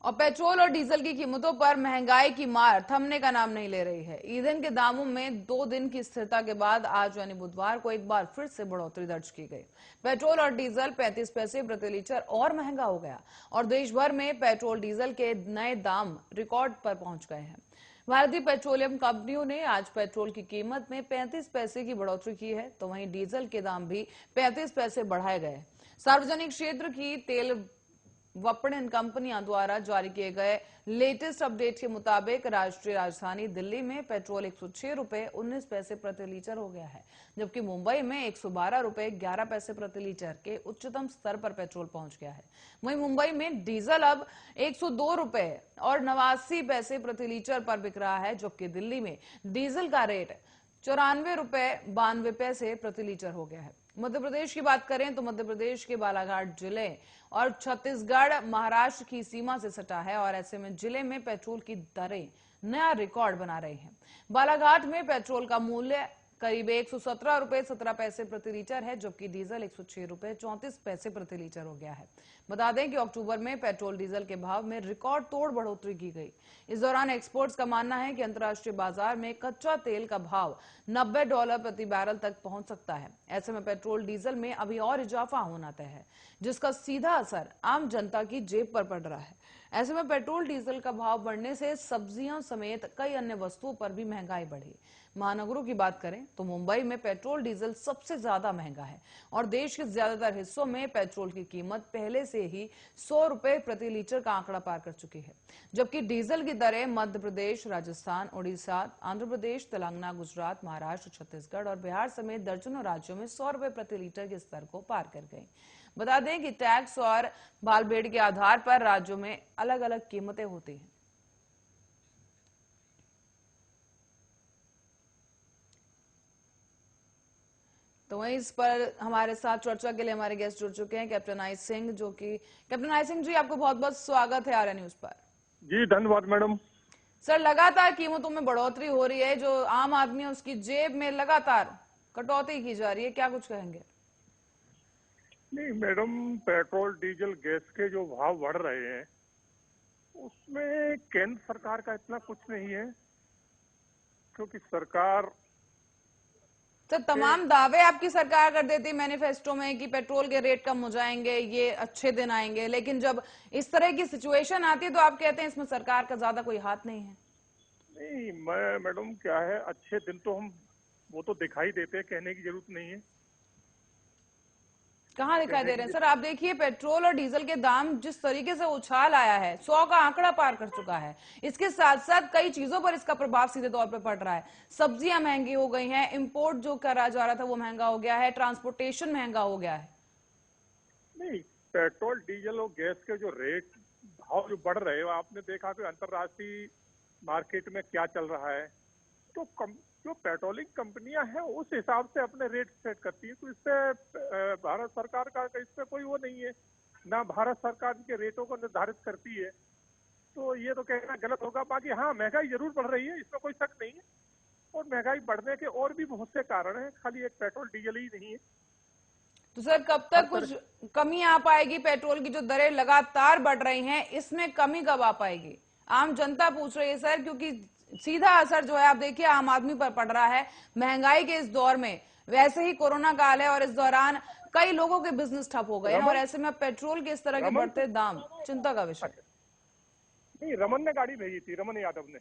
और पेट्रोल और डीजल की कीमतों पर महंगाई की मार थमने का नाम नहीं ले रही है। ईंधन के दामों में 2 दिन की स्थिरता के बाद आज यानी बुधवार को एक बार फिर से बढ़ोतरी दर्ज की गई। पेट्रोल और डीजल 35 पैसे प्रति लीटर और महंगा हो गया और देश भर में पेट्रोल डीजल के नए दाम रिकॉर्ड पर पहुंच गए हैं। भारतीय पेट्रोलियम कंपनियों ने आज पेट्रोल की कीमत में 35 पैसे की बढ़ोतरी की है, तो वहीं डीजल के दाम भी 35 पैसे बढ़ाए गए। सार्वजनिक क्षेत्र की तेल विपणन कंपनियां द्वारा जारी किए गए लेटेस्ट अपडेट के मुताबिक राष्ट्रीय राजधानी दिल्ली में पेट्रोल 106 रुपए 19 पैसे प्रति लीटर हो गया है, जबकि मुंबई में 112 रुपए 11 पैसे प्रति लीटर के उच्चतम स्तर पर पेट्रोल पहुंच गया है। वहीं मुंबई में डीजल अब 102 रुपए और 89 पैसे प्रति लीटर पर बिक रहा है, जबकि दिल्ली में डीजल का रेट 94 रुपए 92 पैसे प्रति लीटर हो गया है। मध्य प्रदेश की बात करें तो मध्य प्रदेश के बालाघाट जिले और छत्तीसगढ़ महाराष्ट्र की सीमा से सटा है और ऐसे में जिले में पेट्रोल की दरें नया रिकॉर्ड बना रही हैं। बालाघाट में पेट्रोल का मूल्य करीब 117 रुपए 17 पैसे प्रति लीटर है, जबकि डीजल 106 रुपए 34 पैसे प्रति लीटर हो गया है। बता दें कि अक्टूबर में पेट्रोल डीजल के भाव में रिकॉर्ड तोड़ बढ़ोतरी की गई। इस दौरान एक्सपर्ट्स का मानना है कि अंतर्राष्ट्रीय बाजार में कच्चा तेल का भाव $90 प्रति बैरल तक पहुंच सकता है। ऐसे में पेट्रोल डीजल में अभी और इजाफा होना तय है, जिसका सीधा असर आम जनता की जेब पर पड़ रहा है। ऐसे में पेट्रोल डीजल का भाव बढ़ने से सब्जियां समेत कई अन्य वस्तुओं पर भी महंगाई बढ़ी। महानगरों की बात करें तो मुंबई में पेट्रोल डीजल सबसे ज्यादा महंगा है और देश के ज्यादातर हिस्सों में पेट्रोल की कीमत पहले से ही 100 रुपए प्रति लीटर का आंकड़ा पार कर चुकी है, जबकि डीजल की दरें मध्य प्रदेश, राजस्थान, ओडिशा, आंध्र प्रदेश, तेलंगाना, गुजरात, महाराष्ट्र, छत्तीसगढ़ और बिहार समेत दर्जनों राज्यों में 100 रुपए प्रति लीटर के स्तर को पार कर गई। बता दें कि टैक्स और भालबेड़ के आधार पर राज्यों में अलग अलग कीमतें होती हैं। तो वहीं इस पर हमारे साथ चर्चा के लिए हमारे गेस्ट जुड़ चुके हैं कैप्टन आई सिंह, जो कि कैप्टन आई सिंह जी, आपको बहुत बहुत स्वागत है आर्या न्यूज पर। जी धन्यवाद मैडम। सर, लगातार कीमतों में बढ़ोतरी हो रही है, जो आम आदमी है उसकी जेब में लगातार कटौती की जा रही है, क्या कुछ कहेंगे? नहीं मैडम, पेट्रोल डीजल गैस के जो भाव बढ़ रहे हैं उसमें केंद्र सरकार का इतना कुछ नहीं है, क्योंकि सरकार सर, तमाम दावे आपकी सरकार कर देती मैनिफेस्टो में कि पेट्रोल के रेट कम हो जाएंगे, ये अच्छे दिन आएंगे, लेकिन जब इस तरह की सिचुएशन आती है तो आप कहते हैं इसमें सरकार का ज्यादा कोई हाथ नहीं है। नहीं मैडम, क्या है, अच्छे दिन तो वो तो दिखाई देते हैं, कहने की जरूरत नहीं है। कहाँ दिखाई दे रहे हैं सर? आप देखिए, पेट्रोल और डीजल के दाम जिस तरीके से उछाल आया है, 100 का आंकड़ा पार कर चुका है। इसके साथ साथ कई चीजों पर इसका प्रभाव सीधे तौर पर पड़ रहा है। सब्जियां महंगी हो गई हैं, इंपोर्ट जो करा जा रहा था वो महंगा हो गया है, ट्रांसपोर्टेशन महंगा हो गया है। नहीं, पेट्रोल डीजल और गैस के जो रेट भाव जो बढ़ रहे हैं, आपने देखा कि अंतर्राष्ट्रीय मार्केट में क्या चल रहा है, तो जो पेट्रोलिंग कंपनियां हैं उस हिसाब से अपने रेट सेट करती है। तो इससे भारत सरकार का इससे कोई वो नहीं है, ना भारत सरकार के रेटों को निर्धारित करती है, तो ये तो कहना गलत होगा। बाकी हाँ, महंगाई जरूर बढ़ रही है, इसमें कोई शक नहीं है, और महंगाई बढ़ने के और भी बहुत से कारण हैं, खाली एक पेट्रोल डीजल ही नहीं है। तो सर, कब तक कुछ कमी आ पाएगी? पेट्रोल की जो दरें लगातार बढ़ रही हैं, इसमें कमी कब आ पाएगी? आम जनता पूछ रही है सर, क्योंकि सीधा असर जो है आप देखिए आम आदमी पर पड़ रहा है महंगाई के इस दौर में। वैसे ही कोरोना काल है और इस दौरान कई लोगों के बिजनेस ठप हो गए हैं और ऐसे में पेट्रोल के इस तरह के बढ़ते दाम चिंता का विषय। नहीं, रमन ने गाड़ी भेजी थी, रमन यादव ने।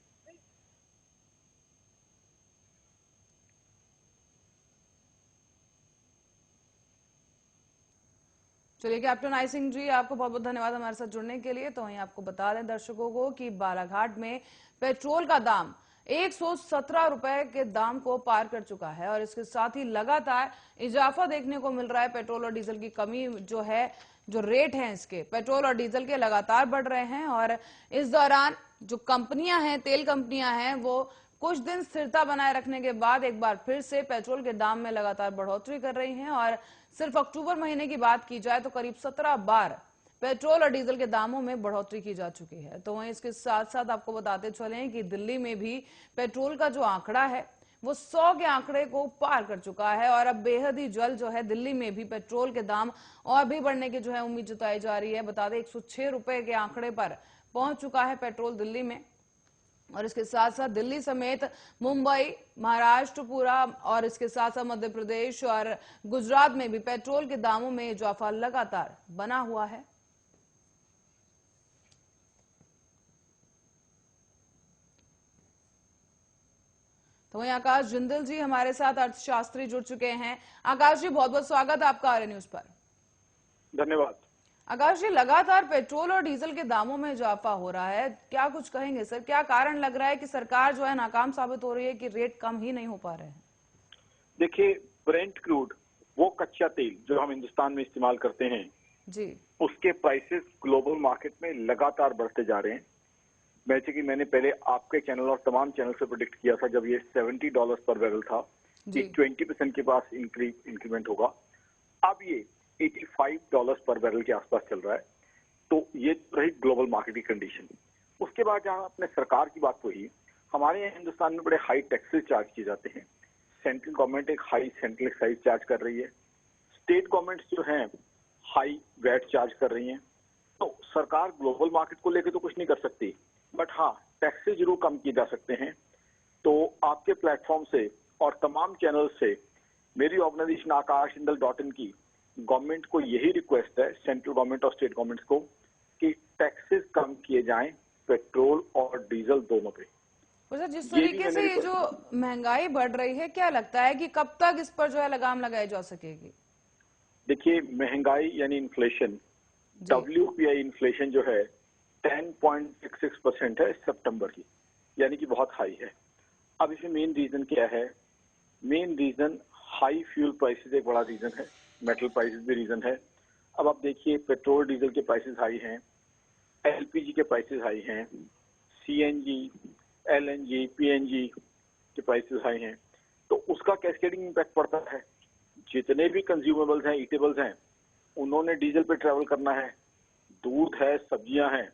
चलिए कैप्टन आई सिंह जी, आपको बहुत बहुत धन्यवाद हमारे साथ जुड़ने के लिए। तो वहीं आपको बता दें दर्शकों को कि बालाघाट में पेट्रोल का दाम 117 रुपए के दाम को पार कर चुका है और इसके साथ ही लगातार इजाफा देखने को मिल रहा है। पेट्रोल और डीजल की कमी जो है, जो रेट हैं इसके पेट्रोल और डीजल के लगातार बढ़ रहे हैं और इस दौरान जो कंपनियां हैं, तेल कंपनियां हैं, वो कुछ दिन स्थिरता बनाए रखने के बाद एक बार फिर से पेट्रोल के दाम में लगातार बढ़ोतरी कर रही हैं और सिर्फ अक्टूबर महीने की बात की जाए तो करीब 17 बार पेट्रोल और डीजल के दामों में बढ़ोतरी की जा चुकी है। तो वहीं इसके साथ साथ आपको बताते चलें कि दिल्ली में भी पेट्रोल का जो आंकड़ा है वो 100 के आंकड़े को पार कर चुका है और अब बेहद ही जल्द जो है दिल्ली में भी पेट्रोल के दाम और भी बढ़ने की जो है उम्मीद जताई जा रही है। बता दें 106 रुपए के आंकड़े पर पहुंच चुका है पेट्रोल दिल्ली में, और इसके साथ साथ दिल्ली समेत मुंबई, महाराष्ट्र पूरा और इसके साथ साथ मध्य प्रदेश और गुजरात में भी पेट्रोल के दामों में इजाफा लगातार बना हुआ है। तो वहीं आकाश जिंदल जी हमारे साथ अर्थशास्त्री जुड़ चुके हैं। आकाश जी, बहुत बहुत स्वागत है आपका आर्य न्यूज पर। धन्यवाद। आकाश जी, लगातार पेट्रोल और डीजल के दामों में इजाफा हो रहा है, क्या कुछ कहेंगे सर? क्या कारण लग रहा है कि सरकार जो है नाकाम साबित हो रही है कि रेट कम ही नहीं हो पा रहे हैं? देखिए, ब्रेंट क्रूड, वो कच्चा तेल जो हम हिंदुस्तान में इस्तेमाल करते हैं जी, उसके प्राइसेस ग्लोबल मार्केट में लगातार बढ़ते जा रहे हैं। जैसे कि मैंने पहले आपके चैनल और तमाम चैनल से प्रेडिक्ट किया था, जब ये $70 पर बैरल था कि 20% के पास इंक्रीमेंट होगा। अब ये $85 पर बैरल के आसपास चल रहा है। तो ये रही ग्लोबल मार्केट की कंडीशन। उसके बाद जहां अपने सरकार की बात हुई, हमारे यहाँ हिंदुस्तान में बड़े हाई टैक्सेस चार्ज किए जाते हैं। सेंट्रल गवर्नमेंट एक हाई सेंट्रल एक्साइज चार्ज कर रही है, स्टेट गवर्नमेंट्स जो हैं हाई वैट चार्ज कर रही हैं। तो सरकार ग्लोबल मार्केट को लेकर तो कुछ नहीं कर सकती, बट हाँ, टैक्सेस जरूर कम किए जा सकते हैं। तो आपके प्लेटफॉर्म से और तमाम चैनल से मेरी ऑर्गेनाइजेशन akashjindal.in की गवर्नमेंट को यही रिक्वेस्ट है, सेंट्रल गवर्नमेंट और स्टेट गवर्नमेंट को, कि टैक्सेस कम किए जाएं पेट्रोल और डीजल दोनों पे। सर, जिस तरीके से ये जो महंगाई बढ़ रही है, क्या लगता है कि कब तक इस पर जो है लगाम लगाई जा सकेगी? देखिए, महंगाई यानी इन्फ्लेशन, WPI इन्फ्लेशन जो है 10.66% है सितंबर की, यानी कि बहुत हाई है। अब इसमें मेन रीजन क्या है? Main reason high fuel prices एक बड़ा रीजन है, मेटल प्राइसेस भी रीजन है। अब आप देखिए, पेट्रोल डीजल के प्राइसेस हाई हैं, LPG के प्राइसेस हाई हैं, CNG, LNG, PNG के प्राइसेस हाई हैं। तो उसका कैस्केडिंग इम्पैक्ट पड़ता है। जितने भी कंज्यूमेबल्स हैं, ईटेबल्स हैं, उन्होंने डीजल पे ट्रैवल करना है। दूध है, सब्जियां हैं,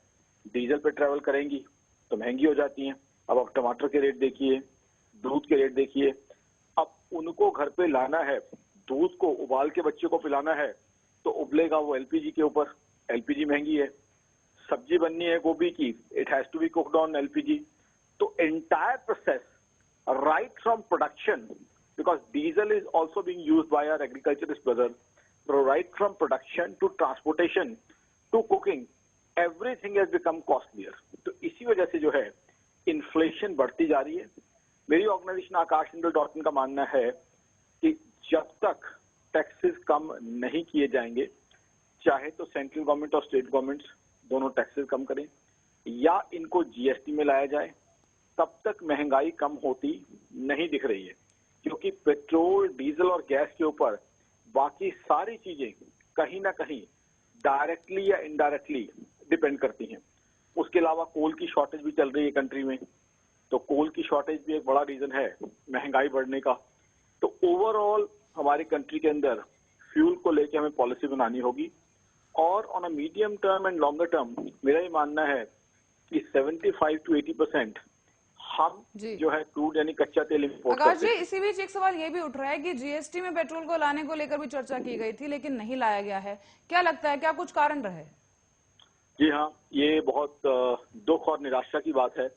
डीजल पे ट्रैवल करेंगी तो महंगी हो जाती हैं। अब आप टमाटर के रेट देखिए, दूध के रेट देखिए। अब उनको घर पे लाना है, दूध को उबाल के बच्चे को पिलाना है, तो उबलेगा वो LPG के ऊपर। LPG महंगी है। सब्जी बननी है गोभी की, it has to be cooked on LPG। तो entire process right from production, because diesel is also being used by our agriculturist brother, right from production to transportation to cooking, everything has become costlier. तो इसी वजह से जो है inflation बढ़ती जा रही है। मेरी ऑर्गेनाइजेशन akashjindal.in का मानना है कि जब तक टैक्सेस कम नहीं किए जाएंगे, चाहे तो सेंट्रल गवर्नमेंट और स्टेट गवर्नमेंट दोनों टैक्सेस कम करें या इनको GST में लाया जाए, तब तक महंगाई कम होती नहीं दिख रही है। क्योंकि पेट्रोल, डीजल और गैस के ऊपर बाकी सारी चीजें कहीं ना कहीं डायरेक्टली या इनडायरेक्टली डिपेंड करती हैं। उसके अलावा कोल की शॉर्टेज भी चल रही है कंट्री में, तो कोल की शॉर्टेज भी एक बड़ा रीजन है महंगाई बढ़ने का। तो ओवरऑल हमारी कंट्री के अंदर फ्यूल को लेकर हमें पॉलिसी बनानी होगी, और on a medium term and longer term मेरा ये मानना है कि 75 to 80% हम जो है क्रूड यानी कच्चा तेल इंपोर्ट करते हैं। इसी बीच एक सवाल ये भी उठ रहा है कि GST में पेट्रोल को लाने को लेकर भी चर्चा की गई थी, लेकिन नहीं लाया गया है। क्या लगता है, क्या कुछ कारण रहे? जी हाँ, ये बहुत दुख और निराशा की बात है।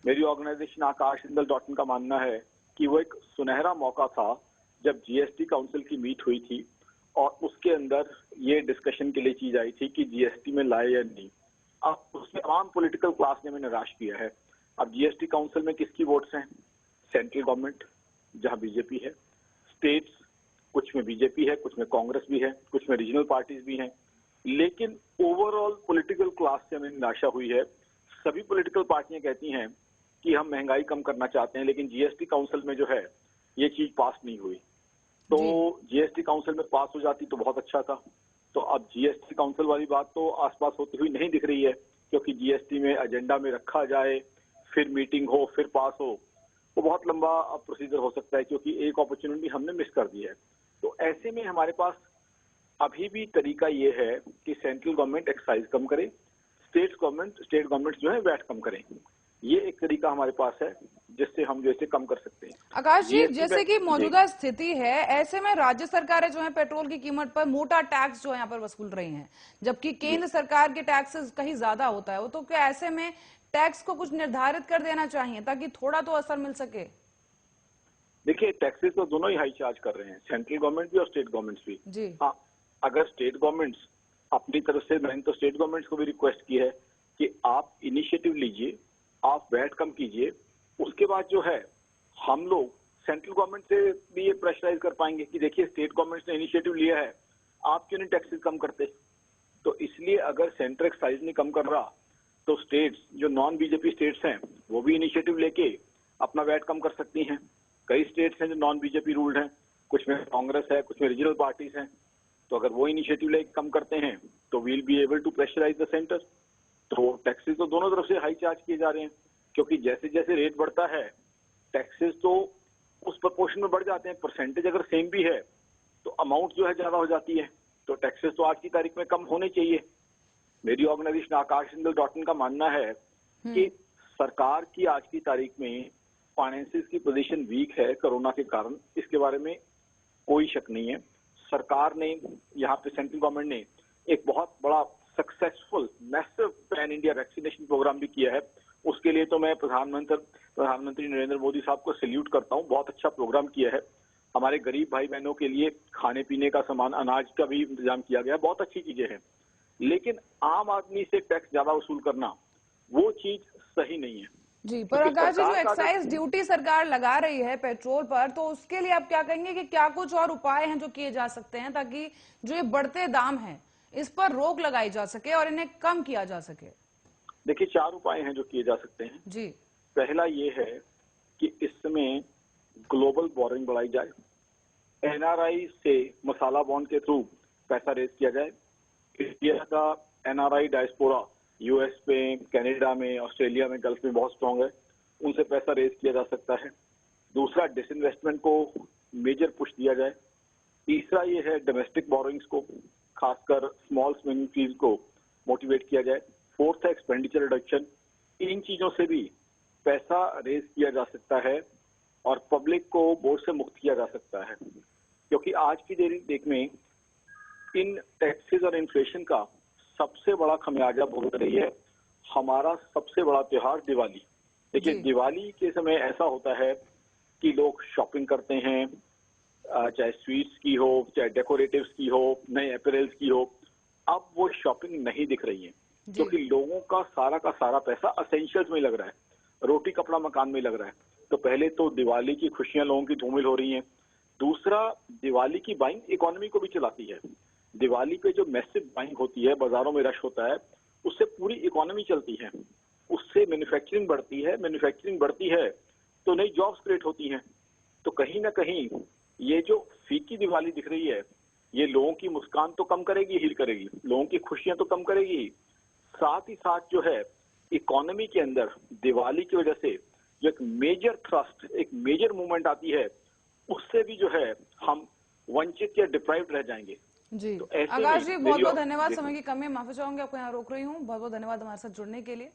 मेरी ऑर्गेनाइजेशन akashjindal.in का मानना है कि वो एक सुनहरा मौका था जब GST काउंसिल की मीट हुई थी और उसके अंदर ये डिस्कशन के लिए चीज आई थी कि GST में लाए या नहीं। अब उसमें तमाम पॉलिटिकल क्लास ने हमें निराश किया है। अब GST काउंसिल में किसकी वोट्स हैं? सेंट्रल गवर्नमेंट जहां बीजेपी है, स्टेट्स कुछ में बीजेपी है, कुछ में कांग्रेस भी है, कुछ में रीजनल पार्टीज भी हैं। लेकिन ओवरऑल पॉलिटिकल क्लास से हमें निराशा हुई है। सभी पॉलिटिकल पार्टियां कहती हैं कि हम महंगाई कम करना चाहते हैं, लेकिन GST काउंसिल में जो है ये चीज पास नहीं हुई। तो GST काउंसिल में पास हो जाती तो बहुत अच्छा था। तो अब GST काउंसिल वाली बात तो आसपास होती हुई नहीं दिख रही है, क्योंकि GST में एजेंडा में रखा जाए, फिर मीटिंग हो, फिर पास हो, वो बहुत लंबा प्रोसीजर हो सकता है, क्योंकि एक अपॉर्चुनिटी हमने मिस कर दी है। तो ऐसे में हमारे पास अभी भी तरीका ये है कि सेंट्रल गवर्नमेंट एक्साइज कम करे, स्टेट गवर्नमेंट जो है वैट कम करें। ये एक तरीका हमारे पास है। जिससे हम जो इसे कम कर सकते हैं। आकाश जी, GST जैसे में कि मौजूदा स्थिति है, ऐसे में राज्य सरकारें जो है पेट्रोल की कीमत पर मोटा टैक्स जो है यहाँ पर वसूल रही हैं, जबकि केंद्र सरकार के टैक्सेस कहीं ज्यादा होता है। वो तो क्या ऐसे में टैक्स को कुछ निर्धारित कर देना चाहिए ताकि थोड़ा तो असर मिल सके? देखिए, टैक्सेस तो दोनों ही हाई चार्ज कर रहे हैं, सेंट्रल गवर्नमेंट भी और स्टेट गवर्नमेंट्स भी। जी। हाँ, अगर स्टेट गवर्नमेंट्स अपनी तरफ से, मैंने तो स्टेट गवर्नमेंट्स को भी रिक्वेस्ट की है कि आप इनिशिएटिव लीजिए, आप वैट कम कीजिए, उसके बाद जो है हम लोग सेंट्रल गवर्नमेंट से भी ये प्रेशराइज कर पाएंगे कि देखिए स्टेट गवर्नमेंट ने इनिशिएटिव लिया है, आप क्यों नहीं टैक्सेस कम करते। तो इसलिए अगर सेंटर एक्साइज नहीं कम कर रहा तो स्टेट्स जो नॉन बीजेपी स्टेट्स हैं वो भी इनिशिएटिव लेके अपना वैट कम कर सकती हैं। कई स्टेट्स हैं जो नॉन बीजेपी रूल्ड हैं, कुछ में कांग्रेस है, कुछ में रीजनल पार्टीज हैं। तो अगर वो इनिशिएटिव लेके कम करते हैं तो we'll be able to pressurise the centre. तो टैक्सेस तो दोनों तरफ से हाई चार्ज किए जा रहे हैं, क्योंकि जैसे जैसे रेट बढ़ता है टैक्सेस तो उस प्रपोर्शन में बढ़ जाते हैं। परसेंटेज अगर सेम भी है तो अमाउंट जो है ज्यादा हो जाती है। तो टैक्सेस तो आज की तारीख में कम होने चाहिए। मेरी ऑर्गेनाइजेशन akashsinghal.in का मानना है कि सरकार की आज की तारीख में फाइनेंसिस की पोजीशन वीक है कोरोना के कारण, इसके बारे में कोई शक नहीं है। सरकार ने यहाँ पे सेंट्रल गवर्नमेंट ने एक बहुत बड़ा successful massive pan India vaccination programme भी किया है। उसके लिए तो मैं प्रधानमंत्री नरेंद्र मोदी साहब को सैल्यूट करता हूँ। बहुत अच्छा प्रोग्राम किया है। हमारे गरीब भाई बहनों के लिए खाने पीने का सामान, अनाज का भी इंतजाम किया गया। बहुत अच्छी चीजें हैं, लेकिन आम आदमी से टैक्स ज्यादा वसूल करना वो चीज सही नहीं है। जी, पर आकाश जी, जो एक्साइज ड्यूटी सरकार लगा रही है पेट्रोल पर, तो उसके लिए आप क्या कहेंगे कि क्या कुछ और उपाय हैं जो किए जा सकते हैं ताकि जो ये बढ़ते दाम हैं इस पर रोक लगाई जा सके और इन्हें कम किया जा सके? देखिए, 4 उपाय हैं जो किए जा सकते हैं। जी। पहला ये है कि इस समय ग्लोबल बोरिंग बढ़ाई जाए। एनआरआई से मसाला बॉन्ड के थ्रू पैसा रेज किया जाए। इंडिया का एनआरआई डायस्पोरा यूएस में, कनाडा में, ऑस्ट्रेलिया में, गल्फ में बहुत स्ट्रांग है, उनसे पैसा रेज किया जा सकता है। दूसरा, डिसइन्वेस्टमेंट को मेजर पुश दिया जाए। तीसरा ये है डोमेस्टिक बोरिंग्स को, खासकर स्मॉल स्विंग को मोटिवेट किया जाए। फोर्थ है एक्सपेंडिचर रिडक्शन। इन चीजों से भी पैसा रेज किया जा सकता है और पब्लिक को बोझ से मुक्त किया जा सकता है, क्योंकि आज की डेट में इन टैक्सेस और इन्फ्लेशन का सबसे बड़ा खमियाजा भुगत रही है हमारा सबसे बड़ा त्योहार दिवाली। देखिए, दिवाली के समय ऐसा होता है कि लोग शॉपिंग करते हैं, चाहे स्वीट्स की हो, चाहे डेकोरेटिव्स की हो, नए अपैरल्स की हो। अब वो शॉपिंग नहीं दिख रही है, क्योंकि लोगों का सारा पैसा असेंशियल्स में लग रहा है, रोटी कपड़ा मकान में लग रहा है। तो पहले तो दिवाली की खुशियां लोगों की धूमिल हो रही हैं। दूसरा, दिवाली की बाइंग इकोनॉमी को भी चलाती है। दिवाली पे जो मैसिव बाइंग होती है, बाजारों में रश होता है, उससे पूरी इकोनॉमी चलती है, उससे मैन्युफैक्चरिंग बढ़ती है। मैन्युफैक्चरिंग बढ़ती है तो नई जॉब्स क्रिएट होती हैं। तो कहीं ना कहीं ये जो फीकी दिवाली दिख रही है, ये लोगों की मुस्कान तो कम करेगी, हील करेगी, लोगों की खुशियां तो कम करेगी, साथ ही साथ जो है इकोनॉमी के अंदर दिवाली की वजह से जो एक मेजर थ्रस्ट, एक मेजर मूवमेंट आती है, उससे भी जो है हम वंचित या डिप्राइव्ड रह जाएंगे। जी। तो आकाश जी, बहुत बहुत धन्यवाद। समय की कमी है, माफी चाहूंगी, आपको यहाँ रोक रही हूँ। बहुत बहुत धन्यवाद हमारे साथ जुड़ने के लिए।